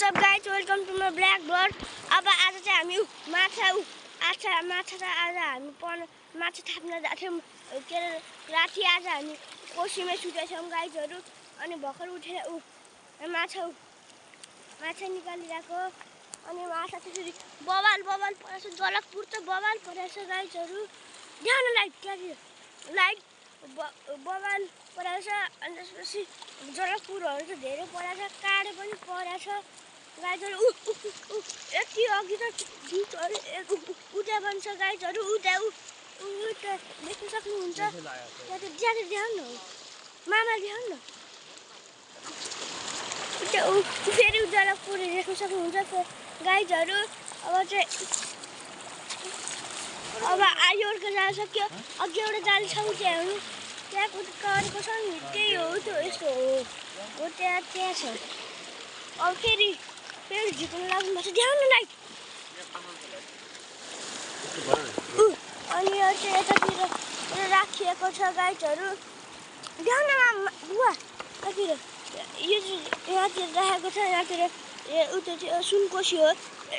What's up guys, welcome to my blackboard. अब आज चाहिँ हामी माछा त आज हामी माछा थाप्न जाथ्यौं के राति आज हामी कोसीमै सुतेछौं गाइजहरु अनि भर्खर उठेर माछा निकालिरहेको अनि माछा त्यसरी बवाल परेछ जलकपुर त बवाल परेछ गाइजहरु ध्यान लाइट बवाल परेछ अनि त्यसपछि जलकपुरहरु त धेरै परेछ काडे पनि परेछ गाइजहरु यति अघि त गीतहरु उता बन्छ गाइजहरु उता देख्न सक्नुहुन्छ त्यहाँ ज्यादै ध्यान न मामा ध्यान न फेरि जलकपुर देख्न सक्नुहुन्छ गाइजहरु अब आयोरको जाल सक्यो अघि एउटा जाल छ त्यहाँ त्यहाँको गरेको छ नि त्यही हो त्यो यस्तो हो त्यहाँ छ अब फेरि झिक्न लाग्नुपर्छ ध्यान लाइट अनि यो चाहिँ यतातिर राखिएको छ गाइजहरु ध्यान बुवा यतातिर यो यहाँतिर राखेको छ यहाँतिर उता चाहिँ सुनकोशी हो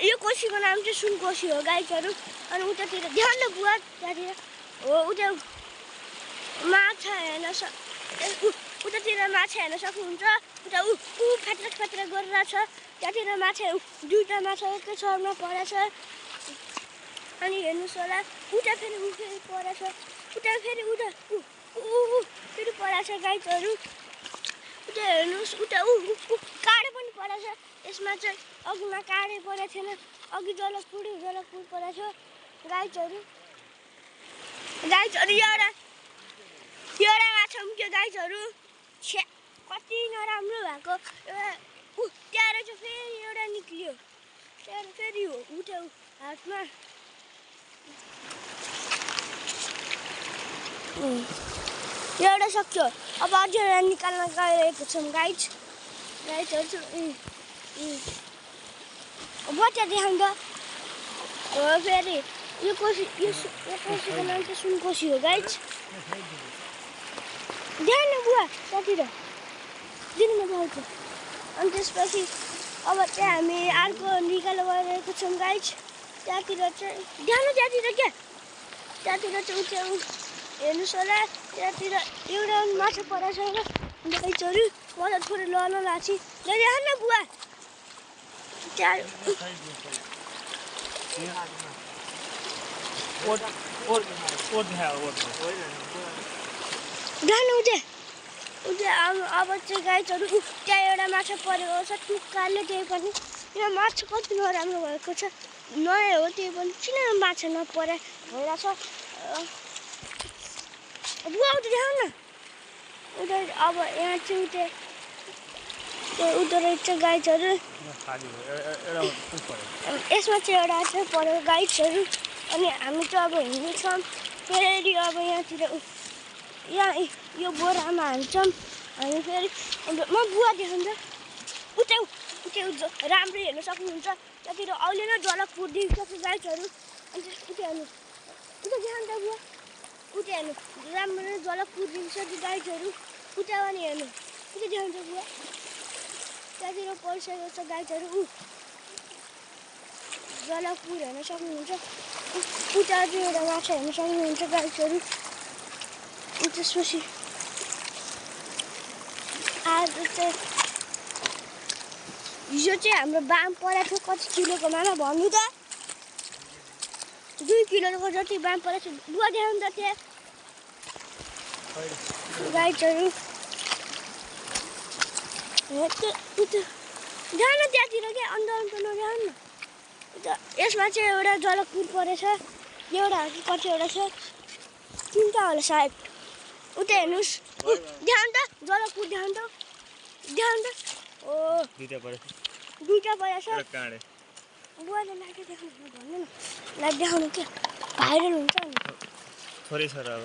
यो कोशीको नाम चाहिँ सुनकोशी हो गाइजहरु अनि उतातिर ध्यान न बुवा त्यहाँतिर हो उता माछा हेर्न उतातिर माछा हेर्न सक्नुहुन्छ उता फ्याट्रा गरेर छ त्यहाँतिर माछा दुईटा माछा एकै छरमा परेछ अनि हेर्नुस् होला उता फेरि परेछ उता फेरि फेरि परेछ गाइजहरु उता हेर्नुस् उता काडे पनि परेछ यसमा चाहिँ अघिमा काडे परेको थिएन अघि जलकपुर परेछ गाइजहरु एउटा माछा मुक्यो गाइजहरु कति नराम्रो भएको त्यहाँ चाहिँ फेरि एउटा निक्लियो त्यहाँ फेरि उठ्यो हातमा एउटा सक्यो अब अझै एउटा निकाल्न गइरहेको छौँ गाइजहरु बच्चा देखाउँ त हो फेरि यो कोसीको नाम चाहिँ सुनकोशी हो गाइज ध्यान न बुवा त्यहाँतिर दिनु म देखाउँछु अनि त्यसपछि अब चाहिँ हामी अर्को निकाल्न गइरहेको छौँ गाइज त्यहाँतिर चाहिँ ध्यान त्यहाँतिर क्या त्यहाँतिर चाहिँ हेर्नुहोस् होला त्यहाँतिर एउटा माछा परेछ गाइजहरु मलाई थोरै लड्न लाग्छ ध्यान न बुवा त्यहाँ ध्यान उता अब चाहिँ गाइजहरु त्यहाँ एउटा माछा परेको छ टुक्काले त्यही पनि यो माछा कति नराम्रो भएको छ नयाँ हो त्यही पनि किन माछा नपरे भइरहेछ बुवा उता ध्यान न उता अब यहाँ चाहिँ उता रहेछ गाइजहरु यसमा चाहिँ एउटा चाहिँ पऱ्यो गाइजहरु अनि हामी चाहिँ अब हिँड्छौँ फेरि अब यहाँतिर यहाँ यो बोरामा हाल्छौँ हामी फेरि म बुवा देखाउँछ उतै राम्रो हेर्न सक्नुहुन्छ त्यहाँतिर अहिले नै जलकपुर देखिसक्यो गाइजहरु अनि उता हेर्नु उता देखाउँ त बुवा उता हेर्नु राम्रो नै जलकपुर देखिसक्यो गाइजहरु उता पनि हेर्नु उता देखाउँछ बुवा त्यहाँतिर परिसकेको छ गाइजहरु जलकपुर हेर्न सक्नुहुन्छ उता चाहिँ एउटा माछा हेर्न सक्नुहुन्छ गाइजहरु त्यसपछि आज चाहिँ हिजो चाहिँ हाम्रो बाम परेको कति किलोको मामा भन्नु त 2 किलोको जति बाम परेको बुवा देखाउनु त त्यहाँ गाइजहरु ध्यान त्यहाँतिर क्या अन्त नध्यान न यसमा चाहिँ एउटा जलकपुर परेछ एउटा कि कतिवटा छ 3टा होला सायद उता हेर्नुस् ध्यान त जलकपुर ध्यान त ओ दुईटा परेछ बुवाले लाइट देखाउनु भन्नु न लाइट देखाउनु क्या भाइरल हुन्छ नि थोरै छ र अब